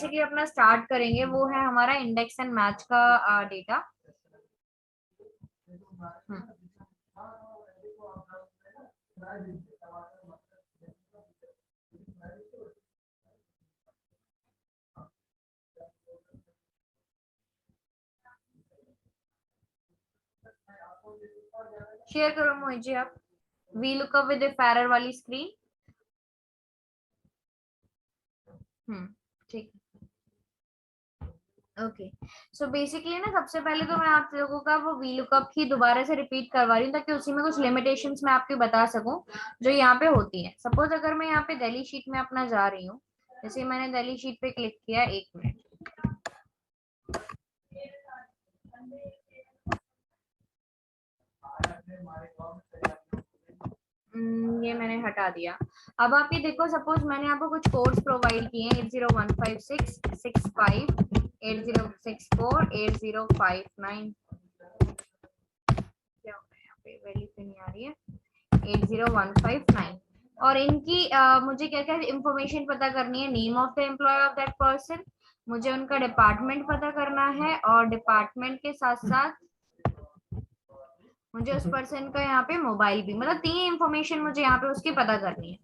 Basically अपना start करेंगे वो है हमारा इंडेक्स एंड मैच का डेटा। शेयर करो मोहित जी आप वी लुकअप विद फैरर वाली स्क्रीन। ठीक। ओके, सो बेसिकली ना सबसे पहले तो मैं आप लोगों का वो वी लुकअप ही दोबारा से रिपीट करवा रही हूँ ताकि उसी में कुछ लिमिटेशंस मैं आपको बता सकूं जो यहाँ पे होती है। सपोज अगर मैं यहाँ पे दिल्ली शीट में अपना जा रही हूँ, जैसे मैंने दिल्ली शीट पे क्लिक किया, 1 मिनट, ये मैंने हटा दिया। अब आप ये देखो, सपोज मैंने आपको कुछ कोड्स प्रोवाइड किए हैं 80156658 8064 8059, क्या हो गया यहाँ पे वैल्यू पे नहीं आ रही है, 80159। और इनकी मुझे क्या क्या इंफॉर्मेशन पता करनी है, name of the employee of that person, मुझे उनका डिपार्टमेंट पता करना है और डिपार्टमेंट के साथ साथ मुझे उस पर्सन का यहाँ पे मोबाइल भी, मतलब 3 इंफॉर्मेशन मुझे यहाँ पे उसकी पता करनी है।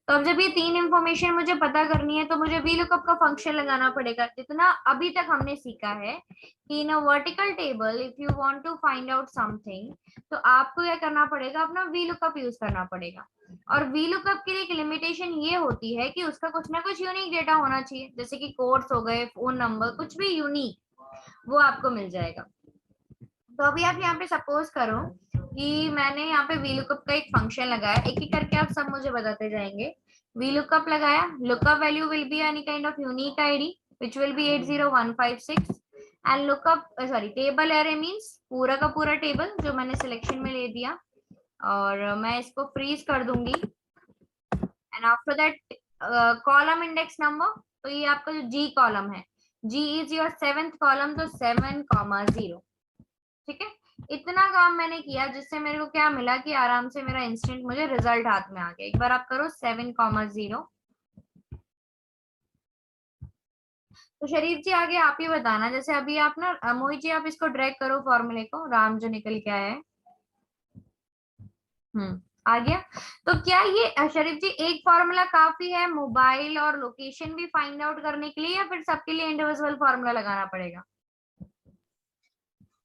तो अब जब ये 3 इंफॉर्मेशन मुझे पता करनी है तो मुझे VLOOKUP का फंक्शन लगाना पड़ेगा। जितना अभी तक हमने सीखा है कि in a vertical table if you want to find out something तो आपको क्या करना पड़ेगा, अपना VLOOKUP यूज करना पड़ेगा। और VLOOKUP की एक लिमिटेशन ये होती है कि उसका कुछ ना कुछ यूनिक डेटा होना चाहिए, जैसे कि कोड्स हो गए, फोन नंबर, कुछ भी यूनिक वो आपको मिल जाएगा। तो अभी आप यहाँ पे सपोज करो कि मैंने यहाँ पे VLOOKUP का एक फंक्शन लगाया, एक एक करके आप सब मुझे बताते जाएंगे। VLOOKUP लगाया, lookup value will be any kind of unique ID which will be 80156 and lookup sorry table array means पूरा का पूरा टेबल जो मैंने सिलेक्शन में ले दिया और मैं इसको फ्रीज कर दूंगी। And after that column index number, तो ये आपका जो G कॉलम है, G is your 7th column, तो 7,0। ठीक है, इतना काम मैंने किया जिससे मेरे को क्या मिला कि आराम से मेरा इंस्टेंट मुझे रिजल्ट हाथ में आ गया। एक बार आप करो 7,0। तो शरीफ जी आगे आप ही बताना, जैसे अभी आप ना मोहित जी आप इसको ड्रैग करो फॉर्मूले को, राम जो निकल के आया है। आ गया। तो क्या ये शरीफ जी एक फॉर्मूला काफी है मोबाइल और लोकेशन भी फाइंड आउट करने के लिए, या फिर सबके लिए इंडिविजुअल फॉर्मूला लगाना पड़ेगा?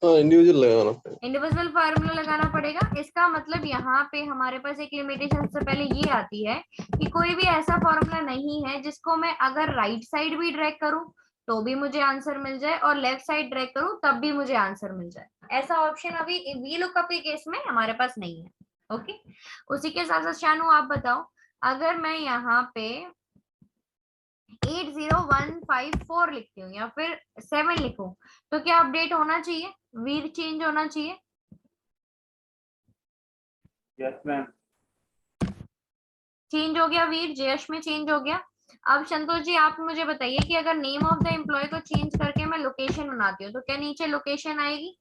इंडिविजुअल लगाना पड़ेगा, इंडिविजुअल फार्मूला लगाना पड़ेगा। इसका मतलब यहाँ पे हमारे पास एक लिमिटेशन सबसे पहले ये आती है कि कोई भी ऐसा फॉर्मूला नहीं है जिसको मैं अगर राइट साइड भी ड्रैग करूं तो भी मुझे आंसर मिल जाए और लेफ्ट साइड ड्रैग करूं तब भी मुझे आंसर मिल जाए। ऐसा ऑप्शन अभी VLOOKUP के केस में हमारे पास नहीं है। ओके, उसी के साथ साथ शानू आप बताओ, अगर मैं यहाँ पे 80154 लिखती हूँ या फिर 7 लिखूं तो क्या अपडेट होना चाहिए, वीर चेंज होना चाहिए? Yes ma'am. चेंज हो गया वीर, जयश में चेंज हो गया। अब संतोष जी आप मुझे बताइए कि अगर नेम ऑफ द एम्प्लॉय को चेंज करके मैं लोकेशन बनाती हूँ तो क्या नीचे लोकेशन आएगी?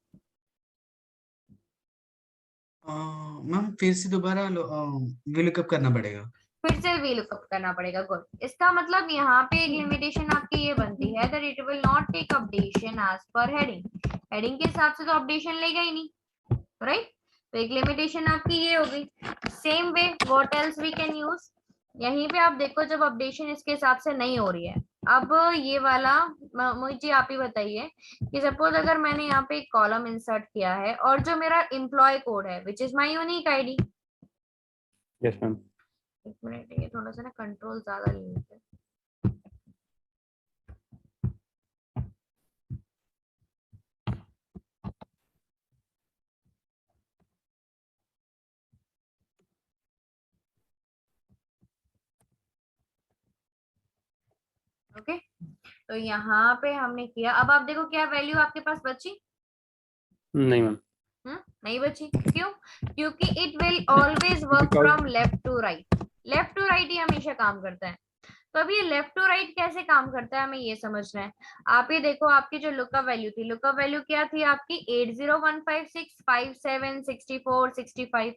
मैम फिर से दोबारा VLOOKUP करना पड़ेगा, फिर से VLOOKUP करना पड़ेगा। गुड, इसका मतलब यहाँ पे एक लिमिटेशन आपकी ये बनती है that it will not take updation as per heading. Heading के हिसाब से तो अपडेशन लेगा ही नहीं, राइट? तो एक लिमिटेशन आपकी ये हो गई। Same way what else we can use, यहीं पे आप देखो जब अपडेशन इसके हिसाब से नहीं हो रही है। अब ये वाला मोहित जी आप ही बताइए कि सपोज अगर मैंने यहाँ पे एक कॉलम इंसर्ट किया है और जो मेरा एम्प्लॉय कोड है which is my unique ID. Yes ma'am. एक मिनट, ये थोड़ा सा ना कंट्रोल ज्यादा ले लेते हैं। ओके, तो यहाँ पे हमने किया। अब आप देखो क्या वैल्यू आपके पास बची? नहीं मैम। नहीं बची, क्यों? क्योंकि it will always work from left to right. Left to right ही हमेशा काम करता है। तो अभी ये लेफ्ट टू राइट कैसे काम करता है हमें ये समझना है। आप ये देखो, आपकी जो लुकअप वैल्यू थी, लुकअप वैल्यू क्या थी आपकी? 80156 57 64 65।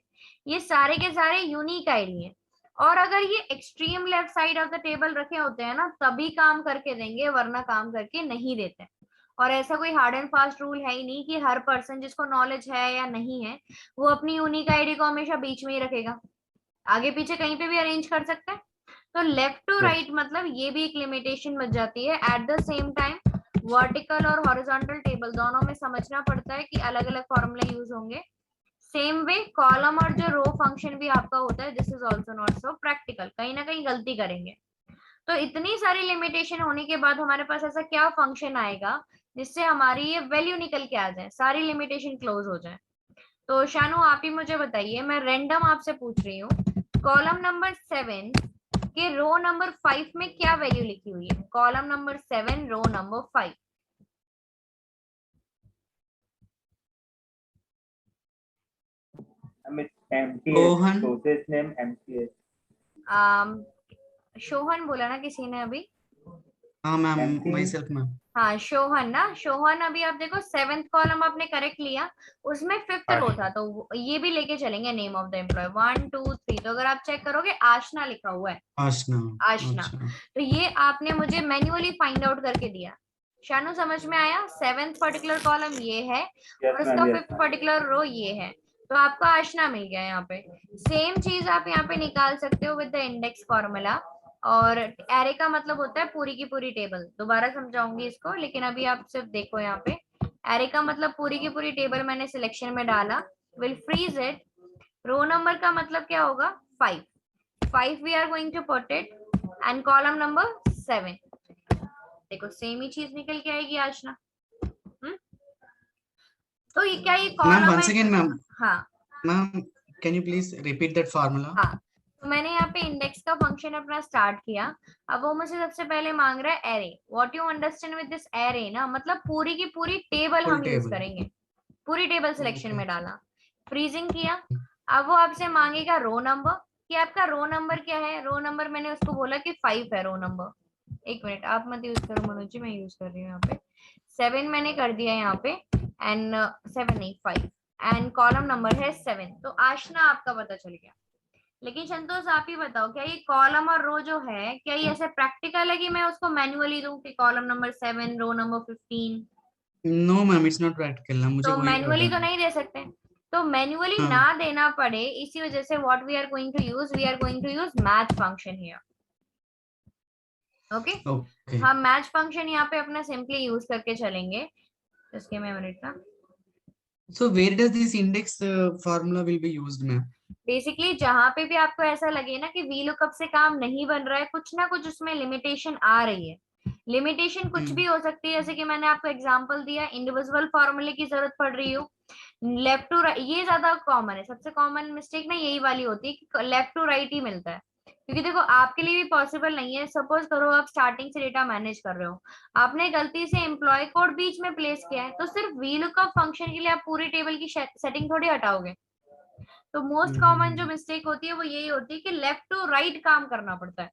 ये सारे के सारे यूनिक आईडी हैं और अगर ये extreme left side of the table रखे होते हैं ना तभी काम करके देंगे, वरना काम करके नहीं देते। और ऐसा कोई हार्ड एंड फास्ट रूल है ही नहीं कि हर पर्सन जिसको नॉलेज है या नहीं है वो अपनी यूनिक आईडी को हमेशा बीच में ही रखेगा, आगे पीछे कहीं पे भी अरेंज कर सकते हैं। तो लेफ्ट टू राइट मतलब ये भी एक लिमिटेशन बच जाती है। At the same time vertical और हॉरिजॉन्टल टेबल दोनों में समझना पड़ता है कि अलग अलग फॉर्मूले यूज होंगे। सेम वे कॉलम और जो रो फंक्शन भी आपका होता है, this is also not so practical, कहीं ना कहीं गलती करेंगे। तो इतनी सारी लिमिटेशन होने के बाद हमारे पास ऐसा क्या फंक्शन आएगा जिससे हमारी ये वैल्यू निकल के आ जाए, सारी लिमिटेशन क्लोज हो जाए। तो शानू आप ही मुझे बताइए, मैं रैंडम आपसे पूछ रही हूँ, कॉलम नंबर 7 के रो नंबर 5 में क्या वैल्यू लिखी हुई है? Column number 7 row number 5। Rohan. Process name MCS. Shohan बोला ना किसी ने अभी? हाँ ma'am, MCS. Myself ma'am. हाँ शोहन ना, शोहन अभी आप देखो 7th कॉलम आपने करेक्ट लिया, उसमें 5th रो था, तो ये भी लेके चलेंगे नेम ऑफ द एम्प्लॉय 1 2 3। तो अगर आप चेक करोगे आशना लिखा हुआ है, आशना। आशना। अच्छा। तो ये आपने मुझे मैन्युअली फाइंड आउट करके दिया। शानू समझ में आया? 7th पर्टिकुलर कॉलम ये है और Yes, उसका ma'am. Yes. 5th पर्टिकुलर रो ये है, तो आपको आशना मिल गया। यहाँ पे सेम चीज आप यहाँ पे निकाल सकते हो विद द इंडेक्स फॉर्मूला। और एरे का मतलब होता है पूरी की पूरी टेबल, दोबारा समझाऊंगी इसको, लेकिन अभी आप सिर्फ देखो यहाँ पे एरे का मतलब पूरी की पूरी टेबल मैंने सिलेक्शन में डाला, will freeze it. Row number का मतलब क्या होगा? 5। 5 we are going to put it and column number 7। देखो सेम ही चीज निकल के आएगी आशना। तो ये क्या ये मैम कॉलम वंस है? अगेन मैम, हाँ ma'am can you please repeat that formula? हाँ, तो मैंने यहाँ पे इंडेक्स का फंक्शन अपना स्टार्ट किया। अब वो मुझे सबसे पहले मांग रहा है array. What you understand with this array ना, मतलब पूरी की पूरी टेबल फुल हम यूज टेबल। करेंगे। पूरी टेबल सिलेक्शन ओके। में डाला, फ्रीजिंग किया। अब वो आपसे मांगेगा रो नंबर, कि आपका रो नंबर क्या है। रो नंबर मैंने उसको बोला कि 5 है रो नंबर। एक मिनट आप मत यूज करो मनोज जी, मैं यूज कर रही हूँ यहाँ पे। 7 मैंने कर दिया यहाँ पे, एंड 7 नहीं 5, एंड कॉलम नंबर है 7। तो आशना आपका पता चल गया। लेकिन संतोष आप ही बताओ, क्या ये कॉलम और रो जो है क्या ये ऐसे प्रैक्टिकल है कि मैं उसको मैन्युअली दूं कि column number 7 row number 15? No ma'am, it's not practical ना, मुझे तो वही मैन्युअली तो करना है। नहीं दे सकते। तो मैन्युअली हाँ। ना देना पड़े इसी वजह से what we are going to use, we are going to use match function here. Okay, okay. हम मैच फंक्शन यहाँ पे अपना सिंपली यूज करके चलेंगे। Just give me a minute ना। So where does this index formula will be used, ma'am? Basically जहां पे भी आपको ऐसा लगे ना कि वी लुकअप से काम नहीं बन रहा है, कुछ ना कुछ उसमें लिमिटेशन आ रही है। लिमिटेशन कुछ भी हो सकती है, जैसे कि मैंने आपको एग्जांपल दिया, इंडिविजुअल फॉर्मूले की जरूरत पड़ रही हो, लेफ्ट टू राइट, ये ज्यादा कॉमन है। सबसे कॉमन मिस्टेक ना यही वाली होती है कि लेफ्ट टू राइट ही मिलता है। क्योंकि देखो आपके लिए भी पॉसिबल नहीं है, सपोज करो आप स्टार्टिंग से डेटा मैनेज कर रहे हो, आपने गलती से एम्प्लॉय कोड बीच में प्लेस किया है, तो सिर्फ वी लुकअप फंक्शन के लिए आप पूरी टेबल की सेटिंग थोड़ी हटाओगे। तो मोस्ट कॉमन जो मिस्टेक होती है वो यही होती है कि लेफ्ट टू राइट काम करना पड़ता है।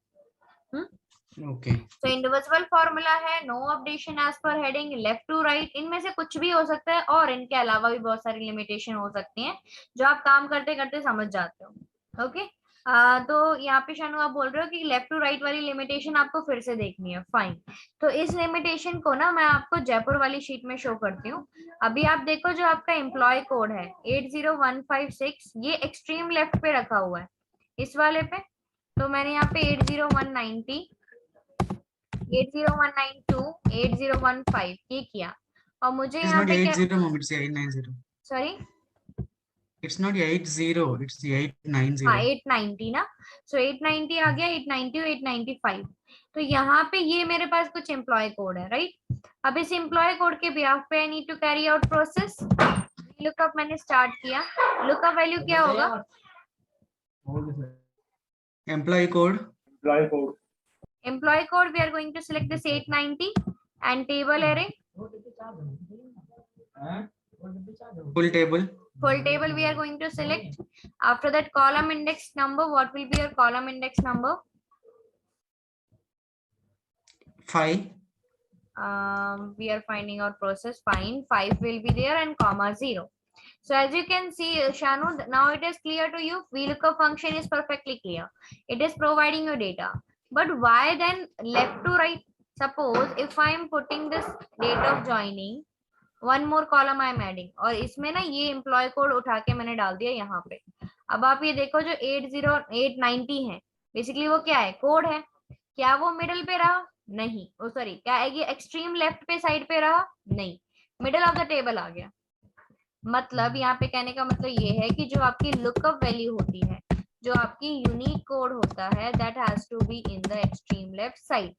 ओके। तो इंडिविजुअल फॉर्मूला है, no updation as per heading, left to right, इनमें से कुछ भी हो सकता है, और इनके अलावा भी बहुत सारी लिमिटेशन हो सकती हैं जो आप काम करते करते समझ जाते हो। ओके, तो यहाँ पे शानू आप बोल रहे हो कि लेफ्ट टू राइट वाली लिमिटेशन आपको फिर से देखनी है, फाइन। तो इस लिमिटेशन को ना मैं आपको जयपुर वाली शीट में शो करती हूँ। अभी आप देखो जो आपका एम्प्लॉय कोड है 80156, ये एक्सट्रीम लेफ्ट पे रखा हुआ है इस वाले पे। तो मैंने यहाँ पे 80190, 80192, 8015 ये किया, और मुझे It's यहाँ not पे क्या, 80, ma'am, it's 890. Sorry It's not 80, it's 890. हाँ 890 ना, सो 890 आ गया, 890 और 895। तो यहाँ पे ये मेरे पास कुछ एम्प्लॉय कोड है, राइट। अब इस एम्प्लॉय कोड के बिहाफ पे I need to carry out process. Lookup मैंने स्टार्ट किया, लुकअप वैल्यू क्या होगा? Employee code. Employee code. Employee code we are going to select this 890 and table array, Full table. full table we are going to select. After that column index number, what will be your column index number? 5. We are finding our process, fine, 5 will be there and comma 0. So as you can see, Shanu, now it is clear to you. VLOOKUP function is perfectly clear. It is providing you data. But why then left to right? Suppose if I am putting this date of joining, one more column I am adding, और इसमें ना ये employ code उठा के मैंने डाल दिया यहाँ पे. अब आप ये देखो जो 80890 है, बेसिकली वो क्या है? कोड है. क्या वो मिडल पे रहा? नहीं. ओ सॉरी, क्या है ये एक्सट्रीम लेफ्ट पे साइड पे रहा? नहीं, मिडल ऑफ द टेबल आ गया. मतलब यहाँ पे कहने का मतलब ये है कि जो आपकी लुकअप वैल्यू होती है, जो आपकी यूनिक कोड होता है, that has to be in the extreme left side,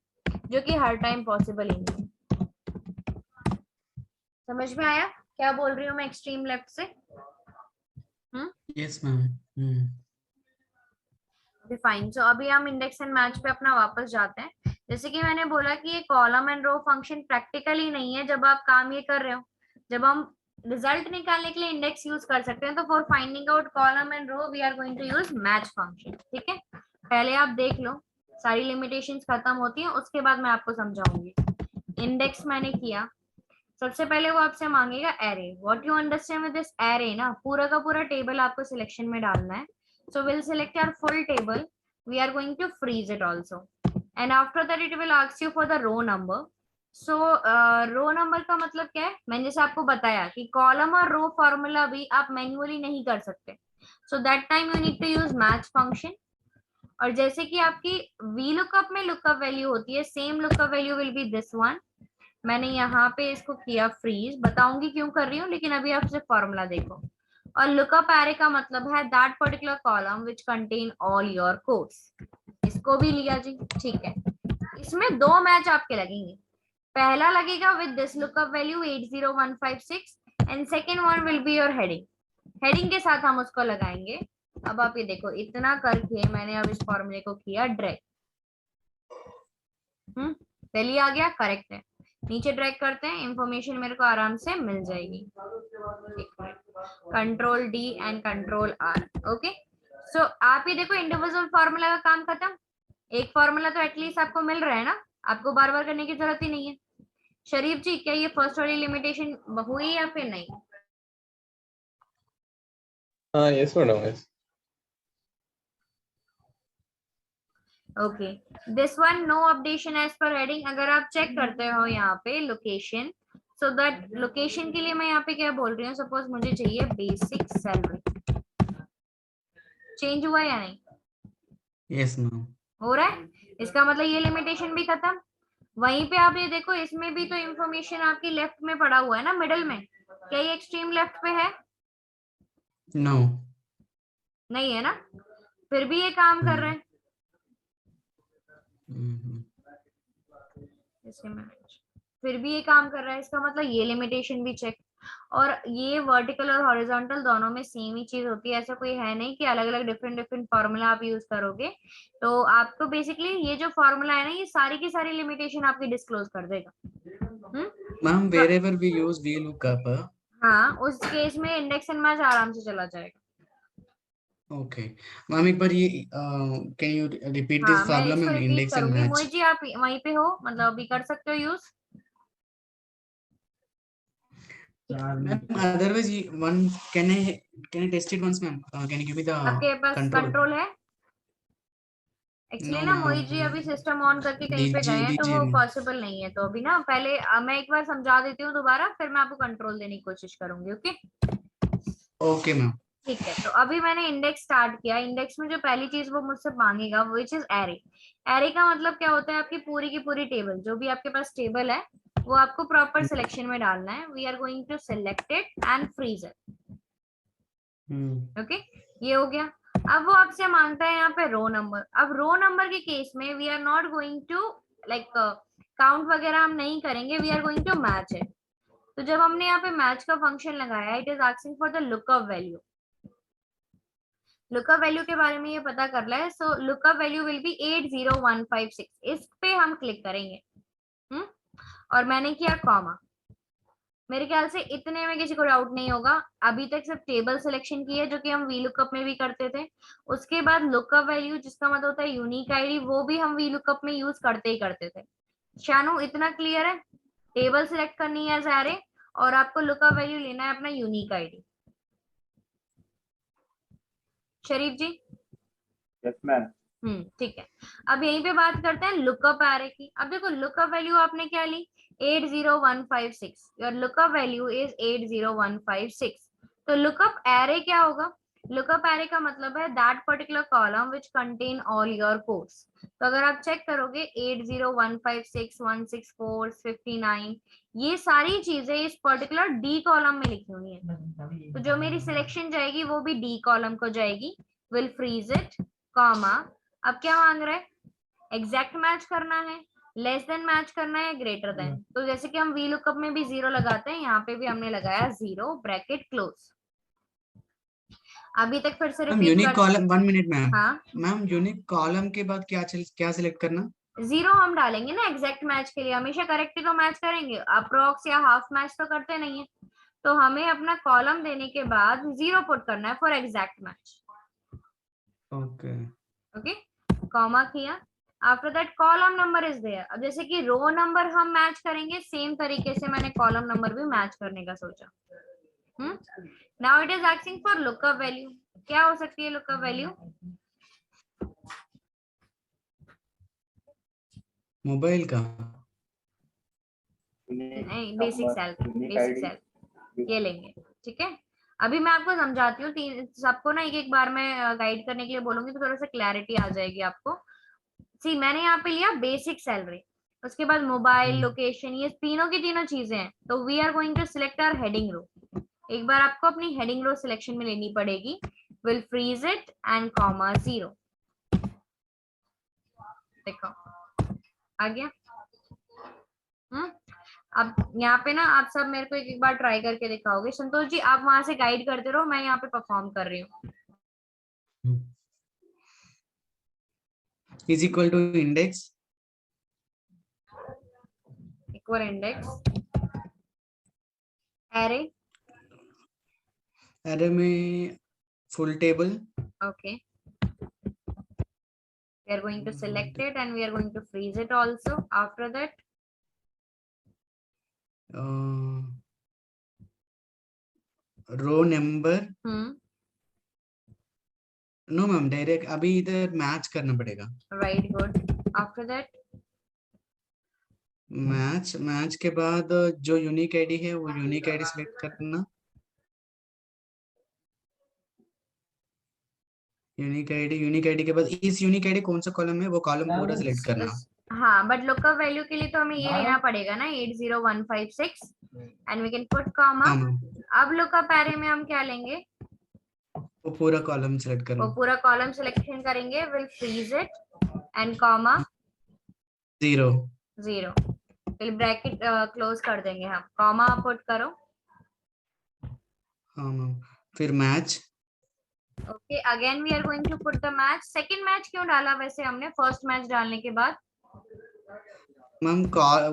जो कि हर टाइम पॉसिबल ही नहीं. समझ में आया क्या बोल रही हूँ मैं एक्सट्रीम लेफ्ट से? Yes ma'am. फाइन. सो अभी हम इंडेक्स एंड मैच पे अपना वापस जाते हैं. जैसे कि मैंने बोला कि ये column and row function practically नहीं है जब आप काम ये कर रहे हो. जब हम रिजल्ट निकालने के लिए इंडेक्स यूज कर सकते हैं, तो for finding out column and row we are going to use match function. ठीक है, पहले आप देख लो, सारी लिमिटेशंस खत्म होती हैं, उसके बाद मैं आपको समझाऊंगी. इंडेक्स मैंने किया, सबसे पहले वो आपसे मांगेगा array. What you understand with this array ना, पूरा का पूरा टेबल आपको सिलेक्शन में डालना है. So we'll select our full table. We are going to freeze it also. And after that it will ask you for the row number. So row number का मतलब क्या है? मैंने जैसे आपको बताया कि कॉलम और रो फॉर्मूला भी आप मैन्युअली नहीं कर सकते. So that time you need to use match function. और जैसे कि आपकी VLOOKUP में लुकअप वैल्यू होती है, same lookup value will B this one. मैंने यहाँ पे इसको किया फ्रीज, बताऊंगी क्यों कर रही हूँ, लेकिन अभी आप सिर्फ फॉर्मूला देखो. और लुकअप एरे का मतलब है that particular column which contain all your codes. इसको भी लिया जी. ठीक है, इसमें दो मैच आपके लगेंगे. पहला लगेगा with this lookup value 80156 and second one will be your heading. Heading के साथ हम उसको लगाएंगे. अब आप ये देखो, इतना करके मैंने अब इस फॉर्मूले को किया ड्रैग. पहले आ गया, करेक्ट है. नीचे ड्रैग करते हैं, इंफॉर्मेशन मेरे को आराम से मिल जाएगी. Control D and control R. Okay, so आप ये देखो, इंडिविजुअल फार्मूला का काम खत्म. एक फार्मूला तो एटलीस्ट आपको मिल रहा है ना, आपको बार बार करने की जरूरत ही नहीं है. शरीफ जी, क्या ये फर्स्ट वाली लिमिटेशन हुई या फिर नहीं? हाँ yes madam. Yes. Okay, this one no updation as per heading. अगर आप चेक करते हो यहाँ पे लोकेशन, सो दैट लोकेशन के लिए मैं यहाँ पे क्या बोल रही हूँ, सपोज मुझे चाहिए बेसिक सैलरी. चेंज हुआ या नहीं? Yes ma'am. हो रहा है. इसका मतलब ये लिमिटेशन भी खत्म. वहीं पे आप ये देखो, इसमें भी तो इंफॉर्मेशन आपकी लेफ्ट में पड़ा हुआ है ना, मिडल में. क्या ये एक्सट्रीम लेफ्ट पे है? नो. नहीं है ना, फिर भी ये काम कर रहे हैं. फिर भी ये काम कर रहा है, इसका मतलब ये लिमिटेशन भी चेक. और ये वर्टिकल और हॉरिजॉन्टल दोनों में सेम ही चीज होती है. ऐसा कोई है नहीं कि अलग अलग डिफरेंट फॉर्मूला आप यूज करोगे. तो आपको बेसिकली ये जो फॉर्मूला है ना, ये सारी की सारी लिमिटेशन आपकी डिस्क्लोज कर देगा. Ma'am wherever we use VLOOKUP. हाँ, उस केस में इंडेक्स एंड मैच आराम से चला जाएगा. ओके मैम, एक बार ये कैन यू रिपीट दिस हाँ, मैं प्रॉब्लम इसको इन रिपीट इंडेक्स एंड करूंगी. मैच? मोहित जी, आप वहीं पे हो, मतलब अभी कर सकते हो use. Otherwise, one can I test it once, ma'am? Can you give me the आपके पास control? कंट्रोल है? एक्चुअली No, ना ma'am. मोहित जी अभी सिस्टम ऑन करके कहीं पे गए हैं, तो दीजिए वो नहीं. पॉसिबल नहीं है. तो अभी ना पहले मैं एक बार समझा देती हूँ दोबारा, फिर मैं आपको कंट्रोल देने की कोशिश करूंगी. Okay Okay, ma'am. ठीक है. तो अभी मैंने इंडेक्स स्टार्ट किया. इंडेक्स में जो पहली चीज वो मुझसे मांगेगा, विच इज एरे. एरे का मतलब क्या होता है? आपकी पूरी की पूरी टेबल, जो भी आपके पास टेबल है, वो आपको प्रॉपर सिलेक्शन में डालना है. We are going to select it and freeze it. Okay, ये हो गया. अब वो आपसे मांगता है यहाँ पे रो नंबर. अब रो नंबर के केस में we are not going to like count वगैरह हम नहीं करेंगे, we are going to match it. तो जब हमने यहाँ पे मैच का फंक्शन लगाया, it is asking for the lookup value. Lookup value के बारे में ये पता कर ले. So lookup value will be 80156. इस पे हम क्लिक करेंगे. और मैंने किया कॉमा. मेरे ख्याल से इतने में किसी को डाउट नहीं होगा. अभी तक सिर्फ टेबल सिलेक्शन की है, जो कि हम VLOOKUP में भी करते थे. उसके बाद लुकअप वैल्यू, जिसका मतलब होता है यूनिक आईडी, वो भी हम VLOOKUP में यूज करते ही करते थे. शानू, इतना क्लियर है? टेबल सिलेक्ट करनी है एज एरे, और आपको लुकअप वैल्यू लेना है अपना यूनिक आईडी. शरीफ जी? Yes, ma'am. ठीक है। अब यहीं पे बात करते हैं लुकअप एरे की। अब देखो लुकअप वैल्यू आपने क्या ली, 80156। Your lookup value is 80156। तो लुकअप एरे क्या होगा? लुकअप एरे का मतलब है that particular column which contain all your codes. तो अगर आप चेक करोगे 80156 164 59, ये सारी चीजें इस पर्टिकुलर डी कॉलम में लिखी हुई है। तो जो मेरी सिलेक्शन जाएगी वो भी डी कॉलम को जाएगी। विल फ्रीज इट, कॉमा, अब क्या मांग रहा है? एग्जैक्ट मैच करना है, लेस देन मैच करना है, ग्रेटर देन। तो जैसे कि हम वी लुकअप में भी 0 लगाते हैं, यहाँ पे भी हमने लगाया 0 ब्रैकेट क्लोज। अभी तक फिर से मैम रिपीट यूनिक कर। Column, 1 minute ma'am. हाँ, मैम यूनिक कॉलम के बाद क्या सिलेक्ट करना? 0 हम डालेंगे ना एग्जैक्ट मैच के लिए। हमेशा करेक्ट ही तो मैच करेंगे, अप्रोक्स या हाफ मैच तो करते नहीं है। तो हमें अपना कॉलम देने के बाद 0 पुट करना है for exact match. Okay okay, comma किया। After that column number is there. अब जैसे कि रो नंबर हम मैच करेंगे, सेम तरीके से मैंने कॉलम नंबर भी मैच करने का सोचा। Now it is asking for lookup value. क्या हो सकती है लुकअप वैल्यू? मोबाइल का। Unique नहीं, basic number, salary, unique basic ID. Salary ये लेंगे। ठीक है, अभी मैं आपको समझाती हूँ, सबको ना एक एक बार में गाइड करने के लिए बोलूंगी तो थोड़ा सा क्लैरिटी आ जाएगी आपको। सी, मैंने यहाँ पे लिया बेसिक सैलरी, उसके बाद मोबाइल, लोकेशन, ये तीनों की तीनों चीजें हैं। तो we are going to select our heading row. एक बार आपको अपनी हेडिंग रो सिलेक्शन में लेनी पड़ेगी। Will freeze it and comma 0। देखो आ गया। अब यहाँ पे ना आप सब मेरे को एक एक बार ट्राई करके दिखाओगे। संतोष जी आप वहां से गाइड करते रहो, मैं यहाँ पे परफॉर्म कर रही हूँ। Is equal to index, equal index, array, array में full table. okay, we are going to select it and we are going to freeze it also. After that row number. hmm no ma'am, direct अभी इधर match करना पड़ेगा। right, good. After that match के बाद जो unique ID है वो unique ID select करना। यूनिक आईडी के बाद इस यूनिक आईडी कौन सा कॉलम है वो कॉलम पूरा सिलेक्ट करना। हाँ, बट लुकअप वैल्यू के लिए तो हमें ये लेना पड़ेगा ना 80156 and we can put comma. अब लुकअप एरे में हम क्या लेंगे? वो पूरा कॉलम सिलेक्ट करना। वो पूरा कॉलम सिलेक्शन करेंगे। Will freeze it and comma 0। फिर ब्रैकेट क्लोज कर देंगे हम, कॉमा पुट करो। हाँ मैम, फिर match. Okay, again we are going to put the match. Second match क्यों डाला वैसे हमने फर्स्ट मैच डालने के बाद? मैम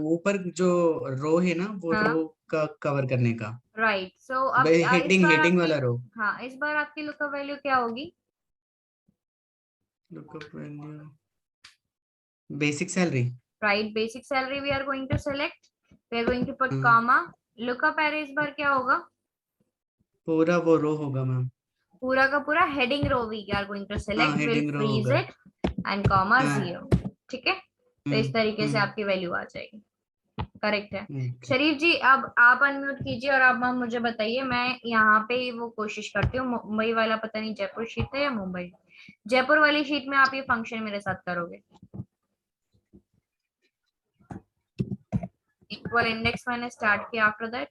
ऊपर जो रो है ना वो हाँ, रो का कवर करने का। राइट। सो अब हेडिंग वाला रो। हाँ, इस बार आपकी लुकअप वैल्यू क्या होगी? Lookup value basic salary. Right, basic salary we are going to select. We are going to put comma. Lookup array इस बार क्या होगा? पूरा वो रो होगा मैम। पूरा का पूरा heading row we are going to select. Will freeze it and comma 0। ठीक है, तो इस तरीके से आपकी वैल्यू आ जाएगी। करेक्ट है। शरीफ जी अब आप अनम्यूट कीजिए और आप मुझे बताइए। मैं यहाँ पे वो कोशिश करती हूँ। मुंबई वाला पता नहीं जयपुर शीट है या मुंबई, जयपुर वाली शीट में आप ये फंक्शन मेरे साथ करोगे। इक्वल इंडेक्स मैंने स्टार्ट किया। आफ्टर दैट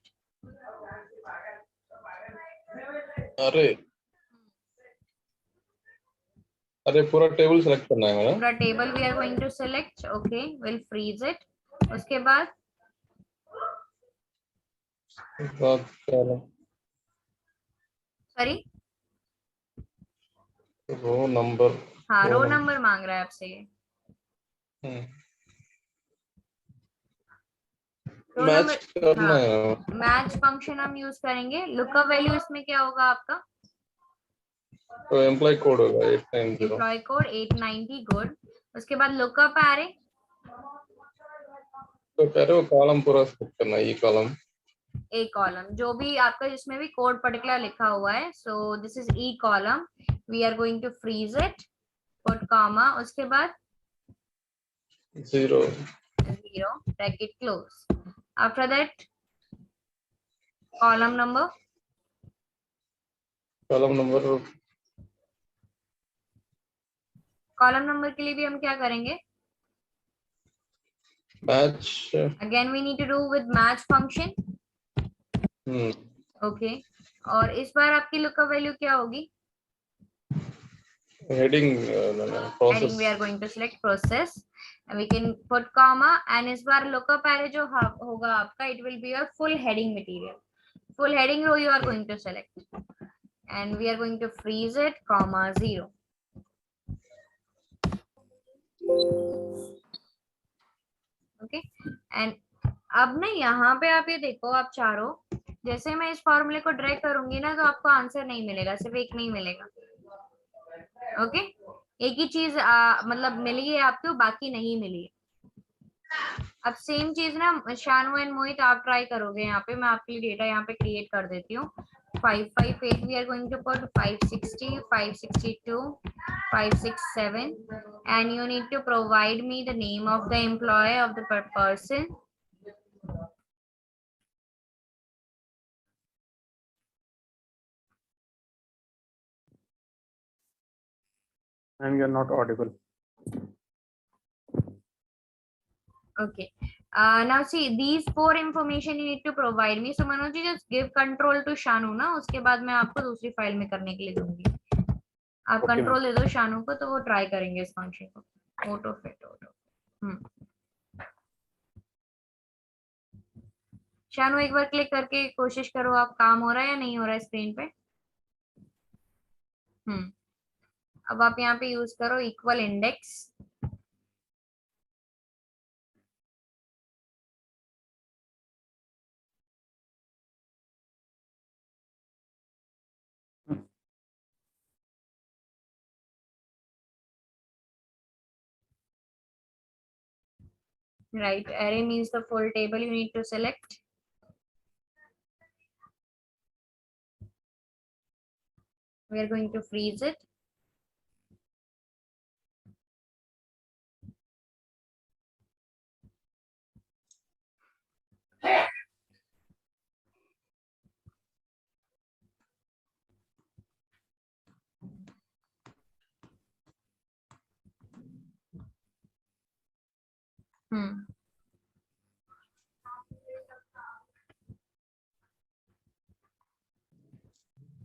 अरे पूरा टेबल सेलेक्ट करना है मेरा। पूरा table we are going to select. Okay, will freeze it. उसके बाद सॉरी, रो नंबर। हाँ, रो नंबर मांग रहा है आपसे ये। मैच करना है। मैच फंक्शन हम यूज करेंगे। लुकअप वैल्यू इसमें क्या होगा आपका? तो एम्प्लॉय कोड होगा 890। Employee code 890, good. उसके बाद लुकअप एरे, तो कह रहे हो कॉलम पूरा सेलेक्ट करना है, ये कॉलम। ए कॉलम, जो भी आपका जिसमें भी कोड पर्टिकुलर लिखा हुआ है, so this is E column, we are going to freeze it, put comma, उसके बाद 0, 0, bracket close. After that column number, column number column number के लिए भी हम क्या करेंगे, match. Again we need to do with match function. Okay, और इस बार आपकी लुकअप वैल्यू क्या होगी, heading heading process. we are going to select process and we can put comma, and इस बार lookup array जो होगा आपका, it will be your full heading material, full heading row you are going to select, and we are going to freeze it, comma 0. okay, and अब ना यहाँ पे आप ये देखो, आप चारों, जैसे मैं इस फॉर्मूले को ड्रैग करूंगी ना, तो आपको आंसर नहीं मिलेगा, सिर्फ एक नहीं मिलेगा। ओके, एक ही चीज मतलब मिली है आपको, बाकी नहीं मिली है। अब सेम चीज ना शानू एंड मोहित आप ट्राई करोगे, यहाँ पे मैं आपके लिए डेटा यहाँ पे क्रिएट कर देती हूँ। 558 we are going to put 560, 562, 567, and you need to provide me the name of the employee of the person. And you're not audible. Okay. Now see, these 4 information you need to provide me. So Manoj ji, just give control to Shanu ना, उसके बाद मैं आपको दूसरी file में करने के लिए दूंगी। आप Okay, कंट्रोल दे दो शानू को, तो वो ट्राई करेंगे इस फंक्शन को। Auto fit auto. शानू एक बार क्लिक करके कोशिश करो, आप काम हो रहा है या नहीं हो रहा है स्क्रीन पे। अब आप यहाँ पे यूज करो equal index. Right, array means the full table you need to select. We are going to freeze it.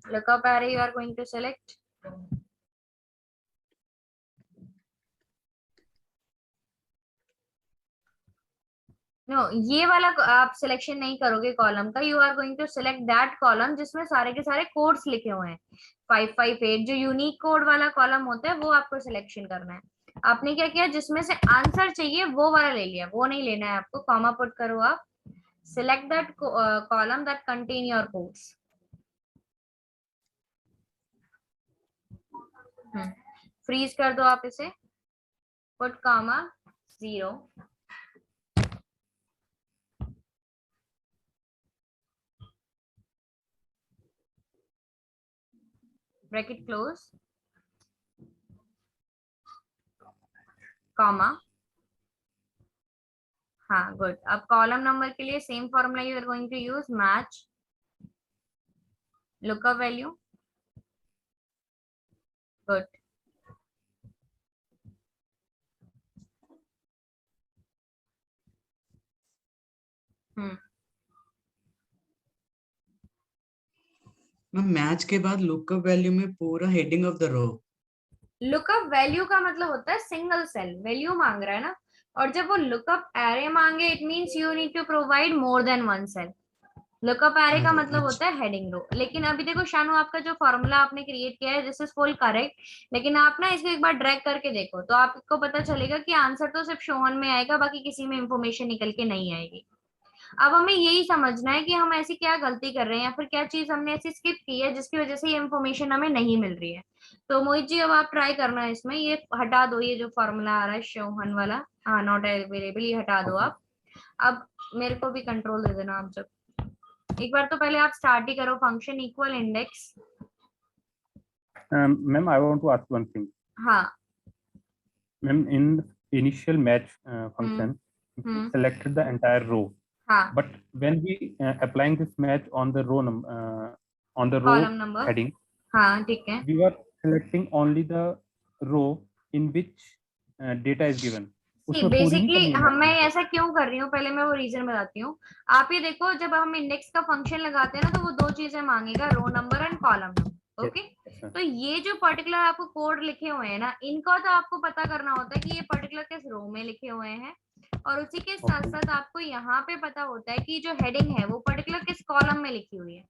Lookup array you are going to select. नो, ये वाला आप सिलेक्शन नहीं करोगे कॉलम का, you are going to select that column जिसमें सारे के सारे कोड्स लिखे हुए हैं। 558 जो यूनिक कोड वाला कॉलम होता है, वो आपको सिलेक्शन करना है। आपने क्या किया, जिसमें से आंसर चाहिए वो वाला ले लिया, वो नहीं लेना है आपको। कॉमा पुट करो आप, select that column that contain your codes. Freeze कर दो आप इसे, put comma 0, bracket close, comma. हाँ, गुड। अब कॉलम नंबर के लिए same formula you are going to use, match lookup value. Good. Ma'am match के बाद लुकअप वैल्यू में पूरा heading of the row. Lookup value का मतलब होता है सिंगल सेल वैल्यू मांग रहा है ना, और जब वो लुकअप एरे मांगे, it means you need to provide more than one cell. Lookup array का मतलब होता है हेडिंग रो। लेकिन अभी देखो शानू, आपका जो फॉर्मूला आपने क्रिएट किया है, दिस इज फुल करेक्ट, लेकिन आप ना इसको एक बार ड्रैग करके देखो, तो आपको पता चलेगा कि आंसर तो सिर्फ शोहन में आएगा, बाकी किसी में इंफॉर्मेशन निकल के नहीं आएगी। अब हमें यही समझना है कि हम ऐसी क्या गलती कर रहे हैं, या फिर क्या चीज हमने ऐसी स्किप की है जिसकी वजह से ये इन्फॉर्मेशन हमें नहीं मिल रही है। तो मोहित जी, अब आप ट्राई करना है इसमें, ये हटा दो, ये जो फॉर्मूला आ रहा है शोहन वाला, हाँ नॉट अवेलेबल, ये हटा दो आप। अब मेरे को भी कंट्रोल दे देना आप जब। एक बार तो पहले आप स्टार्ट ही करो function equal index. Ma'am, I want to ask one thing. हाँ। Ma'am, in initial match function, hmm. selected the entire row. हाँ। But when we applying this match on the row on the row column number. heading, हाँ ठीक है। we were selecting only the row in which data is given. उसमें पूरी नहीं basically करनी है हम मैं match? ऐसा क्यों कर रही हूँ, पहले मैं वो रीजन बताती हूँ। आप ये देखो, जब हम इंडेक्स का फंक्शन लगाते हैं ना, तो वो दो चीजें मांगेगा, row number and column number. Okay. Yes, तो ये जो पर्टिकुलर आपको कोड लिखे हुए हैं ना, इनको तो आपको पता करना होता है कि ये पर्टिकुलर किस रो में लिखे हुए हैं, और उसी के साथ Okay. साथ आपको यहाँ पे पता होता है कि जो हेडिंग है वो पर्टिकुलर किस कॉलम में लिखी हुई है।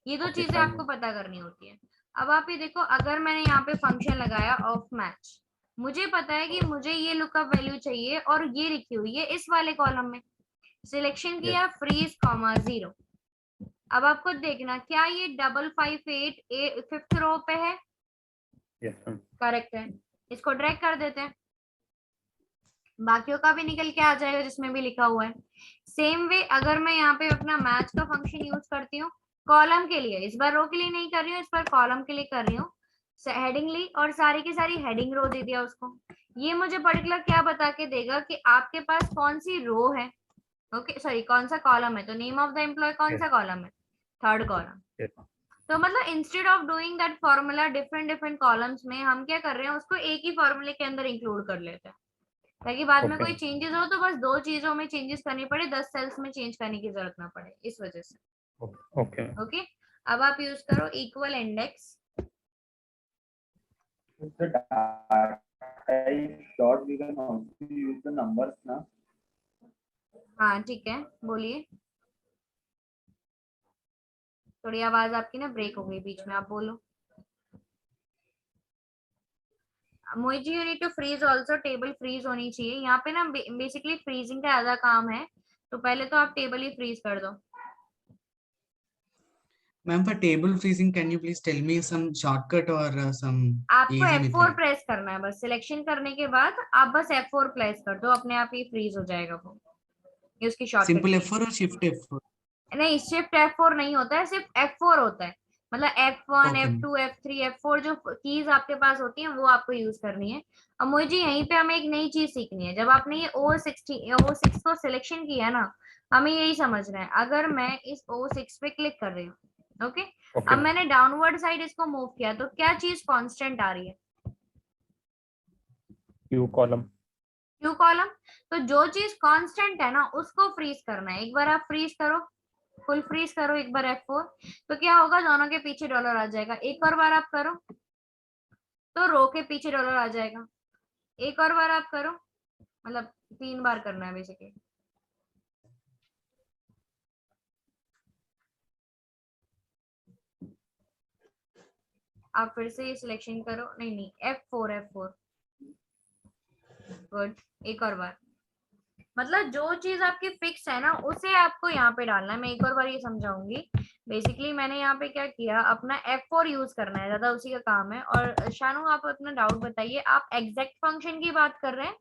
ये दो Okay, चीजें fine. आपको पता करनी होती है। अब आप ये देखो, अगर मैंने यहाँ पे फंक्शन लगाया ऑफ मैच, मुझे पता है कि मुझे ये लुकअप वैल्यू चाहिए और ये लिखी हुई है इस वाले कॉलम में। सिलेक्शन किया फ्रीज कॉमा 0। अब आपको देखना क्या ये 558 फिफ्थ रो पे है। Yes, ma'am. करेक्ट है। इसको ड्रैग कर देते हैं, बाकियों का भी निकल के आ जाएगा जिसमें भी लिखा हुआ है। सेम वे अगर मैं यहाँ पे अपना मैच का फंक्शन यूज करती हूँ कॉलम के लिए, इस बार रो के लिए नहीं कर रही हूँ, इस बार कॉलम के लिए कर रही हूँ, हेडिंग ली और सारी की सारी हेडिंग रो दे दिया उसको। ये मुझे पर्टिकुलर क्या बता के देगा कि आपके पास कौन सी रो है, ओके सॉरी कौन सा कॉलम है। तो नेम ऑफ द एम्प्लॉय कौन सा कॉलम है, थर्ड कॉलम। Yes. तो मतलब instead of doing that formula different different columns में, हम क्या कर रहे हैं, उसको एक ही फॉर्मूले के अंदर इंक्लूड कर लेते हैं, ताकि बाद में Okay. कोई चेंजेस हो तो बस दो चीजों में चेंजेस करनी पड़े, 10 सेल्स में चेंज करने की जरूरत ना पड़े, इस वजह से। Okay. ओके। अब आप यूज करो equal index. The data is short, we can also use the numbers ना। हाँ ठीक है, बोलिए। थोड़ी आवाज आपकी ना ब्रेक हो गई बीच में, आप बोलो। Mohit ji, you need to freeze also, table freeze होनी चाहिए यहाँ पे ना, बेसिकली फ्रीजिंग का आधा काम है, तो पहले तो आप टेबल ही फ्रीज कर दो। Ma'am, for table freezing, can you please tell me some shortcut or some आपको easy F4 method? प्रेस करना है, बस सिलेक्शन करने के बाद आप बस F4 प्रेस कर दो, अपने आप ही फ्रीज हो जाएगा वो। ये उसकी शॉर्टकट Simple की F4 or Shift F4? नहीं, शिफ्ट F4 नहीं होता है, सिर्फ F4 होता है। मतलब F1 Okay, ma'am. F2 F3 F4 जो कीज आपके पास होती हैं वो आपको यूज करनी है। अब मोहित जी यहीं पे हमें एक नई चीज सीखनी है। जब आपने ये O6 को सिलेक्शन किया ना, हमें यही समझना है। अगर मैं इस O6 पे क्लिक कर रही हूँ, ओके, Okay. अब मैंने डाउनवर्ड साइड इसको मूव किया, तो क्या चीज कांस्टेंट आ रही है, Q column. Q column. तो जो चीज कांस्टेंट है ना उसको फ्रीज करना है। एक बार आप फ्रीज करो, फुल फ्रीज करो एक बार F4, तो क्या होगा, दोनों के पीछे डॉलर आ जाएगा। एक और बार आप करो तो रो के पीछे डॉलर आ जाएगा। एक और बार आप करो, मतलब 3 बार करना है बेसिकली। आप फिर से ये सिलेक्शन करो, नहीं F4 गुड। एक और बार, मतलब जो चीज आपकी फिक्स है ना उसे आपको यहाँ पे डालना है। मैं एक और बार ये समझाऊंगी। बेसिकली मैंने यहाँ पे क्या किया, अपना F4 यूज करना है, ज्यादा उसी का काम है। और शानू आप अपना डाउट बताइए, आप एग्जैक्ट फंक्शन की बात कर रहे हैं,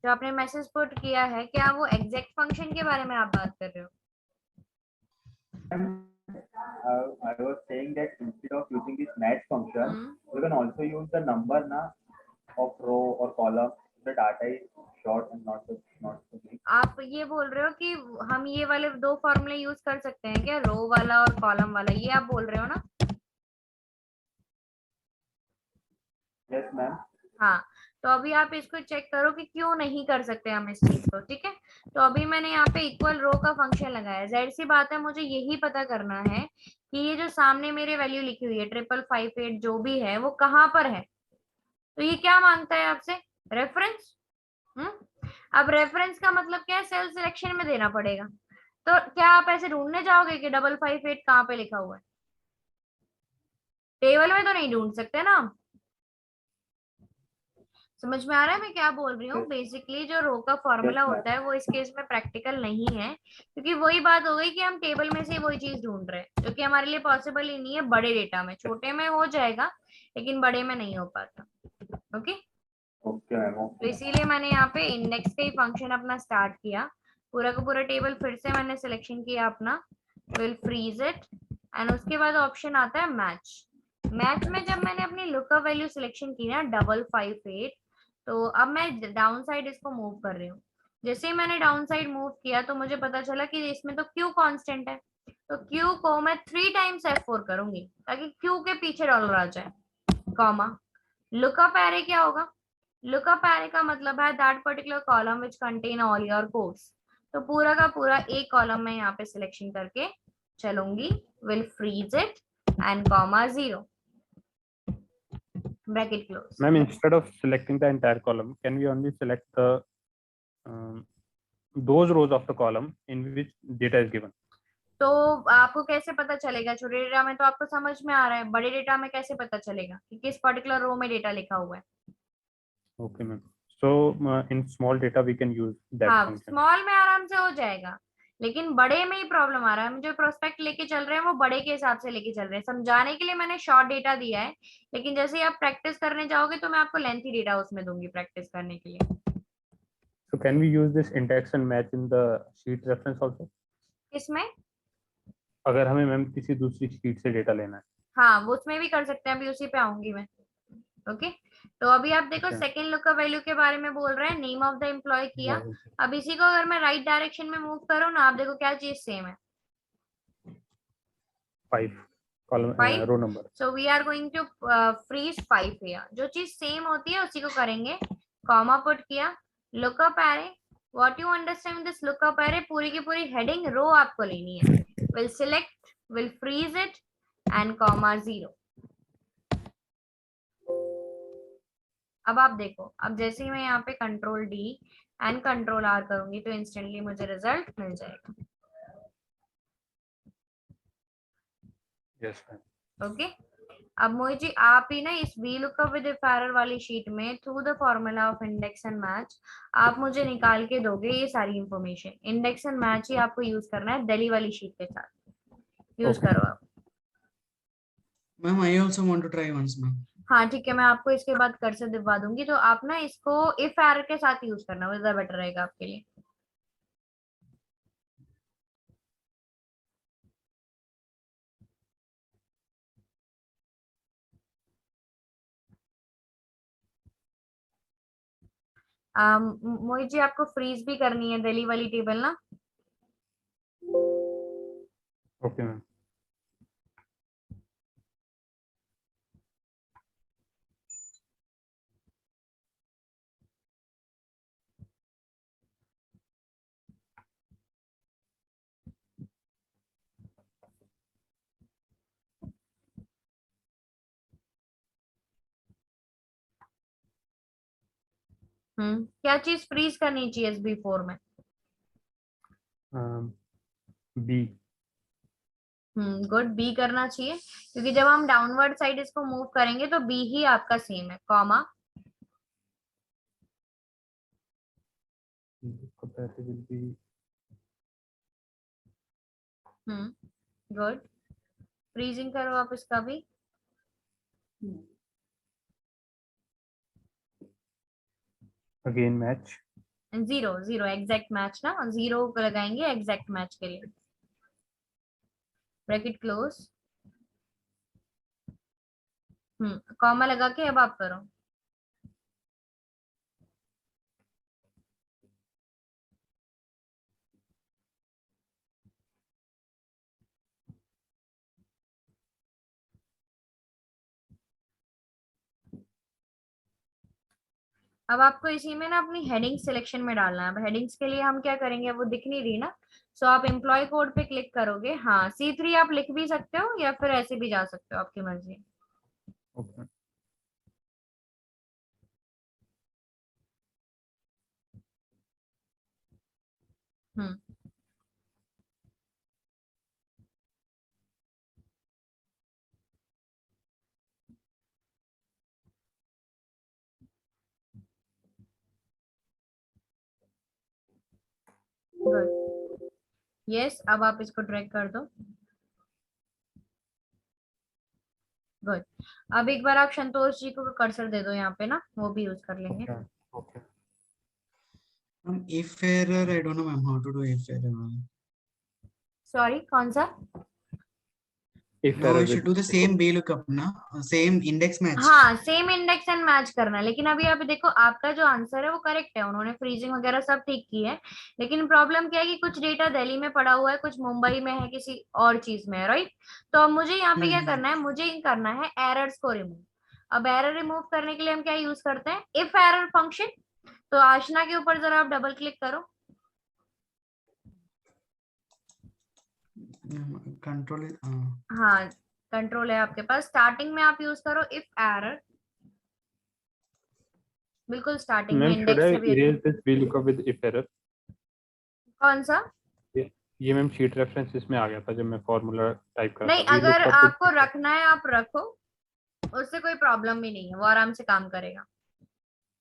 जो आपने मैसेज पुट किया है, क्या वो एग्जैक्ट फंक्शन के बारे में आप बात कर रहे हो? I was saying that instead of using this match function, we can also use the number na of row or column. The data is short and not so big. आप ये बोल रहे हो कि हम ये वाले दो फॉर्मूले यूज कर सकते हैं क्या, रो वाला और कॉलम वाला, ये आप बोल रहे हो ना? Yes, ma'am. हाँ, तो अभी आप इसको चेक करो कि क्यों नहीं कर सकते हम इस चीज को। ठीक है, तो अभी मैंने यहाँ पे इक्वल रो का फंक्शन लगाया। जाहिर सी बात है, मुझे यही पता करना है कि ये जो सामने मेरे वैल्यू लिखी हुई है 5558 जो भी है वो कहाँ पर है। तो ये क्या मांगता है आपसे, रेफरेंस। अब रेफरेंस का मतलब क्या है, सेल सिलेक्शन में देना पड़ेगा। तो क्या आप ऐसे ढूंढने जाओगे कि 558 कहाँ पे लिखा हुआ है? टेबल में तो नहीं ढूंढ सकते ना हम। समझ में आ रहा है मैं क्या बोल रही हूँ? बेसिकली जो रो का फॉर्मूला होता है वो इस केस में प्रैक्टिकल नहीं है, क्योंकि वही बात हो गई कि हम टेबल में से वही चीज ढूंढ रहे हैं, जो कि हमारे लिए पॉसिबल ही नहीं है। बड़े डेटा में, छोटे में हो जाएगा लेकिन बड़े में नहीं हो पाता। ओके, ओके मैम तो ओके। इसीलिए मैंने यहाँ पे इंडेक्स का ही फंक्शन अपना स्टार्ट किया, पूरा का पूरा टेबल फिर से मैंने सिलेक्शन किया अपना, विल फ्रीज इट, एंड उसके बाद ऑप्शन आता है मैच। मैच में जब मैंने अपनी लुकअप वैल्यू सिलेक्शन की ना 558, तो अब मैं डाउन साइड इसको मूव कर रही हूँ। जैसे ही मैंने डाउन साइड मूव किया तो मुझे पता चला कि इसमें तो क्यू कांस्टेंट है, तो क्यू को मैं 3 टाइम्स F4 करूंगी ताकि क्यू के पीछे डॉलर आ जाए, कॉमा। लुकअप एरे क्या होगा? लुकअप एरे का मतलब है that particular column which contain all your codes. तो पूरा का पूरा एक कॉलम में यहाँ पे सिलेक्शन करके चलूंगी, will freeze it and comma 0 bracket close. Ma'am, instead of selecting the entire column, can we only select the those rows of the column in which data is given? तो आपको कैसे पता चलेगा? छोटे डेटा में तो आपको समझ में आ रहा है, बड़े डेटा में कैसे पता चलेगा कि किस पर्टिकुलर रो में डेटा लिखा हुआ है? Okay, ma'am. So in small data we can use that हाँ, function. स्मॉल में आराम से हो जाएगा, लेकिन बड़े में ही प्रॉब्लम आ रहा है। हम जो प्रोस्पेक्ट लेके चल रहे हैं वो बड़े के हिसाब से लेके चल रहे हैं। समझाने के लिए मैंने शॉर्ट डेटा दिया है, लेकिन जैसे ही आप प्रैक्टिस करने जाओगे तो मैं आपको लेंथी डेटा उसमें दूंगी प्रैक्टिस करने के लिए। So can we use this index and match in the sheet reference also? इसमें अगर हमें मैम किसी दूसरी शीट से डेटा लेना है। हाँ, वो उसमें भी कर सकते हैं, अभी उसी पे आऊंगी मैं। ओके, तो अभी आप देखो अच्छा। सेकंड लुकअप वैल्यू के बारे में बोल रहे हैं, नेम ऑफ द एम्प्लॉय किया। अब इसी को अगर मैं राइट डायरेक्शन में मूव करूँ ना, आप देखो क्या चीज सेम है, 5 column 5। Row number. So we are going to freeze 5 here. जो चीज सेम होती है उसी को करेंगे, कॉमा पुट किया, lookup array. What you understand this lookup array? पूरी की पूरी हेडिंग रो आपको लेनी है, will select, will freeze it and comma 0। अब आप देखो, अब जैसे ही मैं यहाँ पे control D and control R करूंगी तो इंस्टेंटली मुझे रिजल्ट मिल जाएगा। Yes ma'am. ओके, अब मोहित जी आप ही ना इस V lookup with if error वाली शीट में through the formula of index and match आप मुझे निकाल के दोगे ये सारी इंफॉर्मेशन। इंडेक्स एंड मैच ही आपको यूज करना है दिल्ली वाली शीट के साथ, यूज Okay. करो आप। Ma'am I also want to try once ma'am. हाँ ठीक है, मैं आपको इसके बाद कर से दिलवा दूंगी, तो आप ना इसको इफ एरर के साथ यूज करना, वो ज्यादा बेटर रहेगा आपके लिए। मोहित जी आपको फ्रीज भी करनी है दिल्ली वाली टेबल ना। Okay ma'am. क्या चीज फ्रीज करनी चाहिए SB4 में? बी। गुड, बी करना चाहिए, क्योंकि जब हम डाउनवर्ड साइड इसको मूव करेंगे तो बी ही आपका सेम है, comma. will be good, freezing करो आप इसका भी। again match. 0 0 एग्जैक्ट मैच ना, 0 लगाएंगे एग्जैक्ट मैच के लिए, ब्रैकेट क्लोज, कॉमा लगा के अब आप करो। अब आपको इसी में ना अपनी हेडिंग सिलेक्शन में डालना है। अब हेडिंग्स के लिए हम क्या करेंगे, वो दिख नहीं रही ना, सो आप एम्प्लॉय कोड पे क्लिक करोगे। हाँ, C3 आप लिख भी सकते हो या फिर ऐसे भी जा सकते हो, आपकी मर्जी। Okay. हम्म गुड, यस, अब आप इसको ड्रैग कर दो। गुड। अब एक बार आप संतोष जी को कर्सर दे दो यहाँ पे ना, वो भी यूज कर लेंगे। Okay. Okay. if error, I don't know ma'am how to do if error. Sorry, कौन सा? If No, error you should do with the same VLOOKUP ना, same index match. हाँ, सेम इंडेक्स एंड मैच करना है। लेकिन अभी आप देखो, आपका जो आंसर है वो करेक्ट है, उन्होंने फ्रीजिंग वगैरह सब ठीक की है। लेकिन प्रॉब्लम क्या है कि कुछ डेटा दिल्ली में पड़ा हुआ है, कुछ मुंबई में है, किसी और चीज में है, राइट? तो अब मुझे यहाँ पे क्या करना है, मुझे करना है एरर्स को रिमूव। अब एरर रिमूव करने के लिए हम क्या यूज करते हैं? If error function. तो आशना के ऊपर जरा आप डबल क्लिक करो। कंट्रोल हाँ, कंट्रोल है आपके पास। स्टार्टिंग में आप यूज करो इफ एरर, बिल्कुल स्टार्टिंग में Ma'am, should इंडेक्स I से भी। erase this VLOOKUP with if error? कौन सा? ये मैम शीट रेफरेंस इसमें आ गया था जब मैं फॉर्मूला टाइप कर रहा नहीं, था। अगर VLOOKUP with आपको रखना है आप रखो, उससे कोई प्रॉब्लम भी नहीं है, वो आराम से काम करेगा।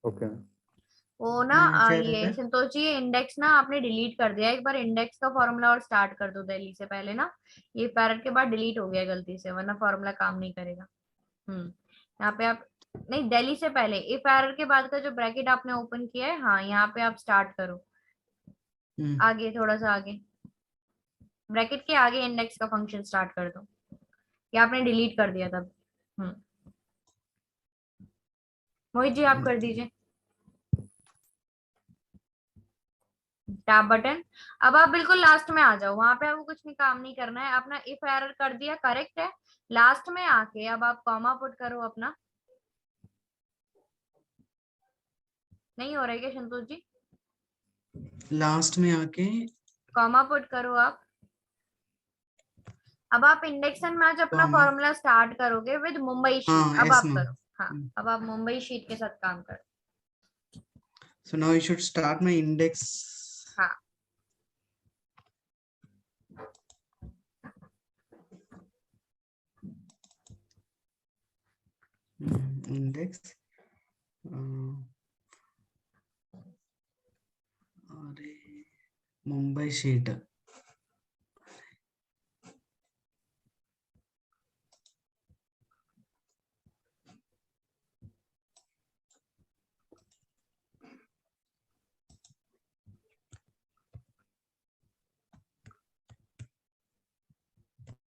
Okay. वो ना मैम फिर ये संतोष जी, ये इंडेक्स ना आपने डिलीट कर दिया। एक बार इंडेक्स का फॉर्मूला और स्टार्ट कर दो दिल्ली से पहले ना। ये पैरेट के बाद डिलीट हो गया गलती से, वरना फॉर्मूला काम नहीं करेगा। यहाँ पे आप, नहीं, दिल्ली से पहले इफ एरर के बाद का जो ब्रैकेट आपने ओपन किया है, हाँ, यहाँ पे आप स्टार्ट करो। आगे, थोड़ा सा आगे, ब्रैकेट के आगे इंडेक्स का फंक्शन स्टार्ट कर दो। ये आपने डिलीट कर दिया तब। मोहित जी, आप कर दीजिए टैब बटन। अब आप बिल्कुल लास्ट में आ जाओ, वहां पे आपको कुछ भी काम नहीं करना है। अपना इफ एरर कर दिया, करेक्ट है। लास्ट में आके अब आप कॉमा पुट करो अपना। नहीं हो रहा है क्या संतोष जी? लास्ट में आके कॉमा पुट करो आप। अब आप इंडेक्स एंड मैच अपना कॉमा, फॉर्मूला स्टार्ट करोगे विद मुंबई शीट। हाँ अब yes आप ma'am. करो, हाँ, अब आप मुंबई शीट के साथ काम करो। So now you should start my index. हाँ, Index. अरे मुंबई शीट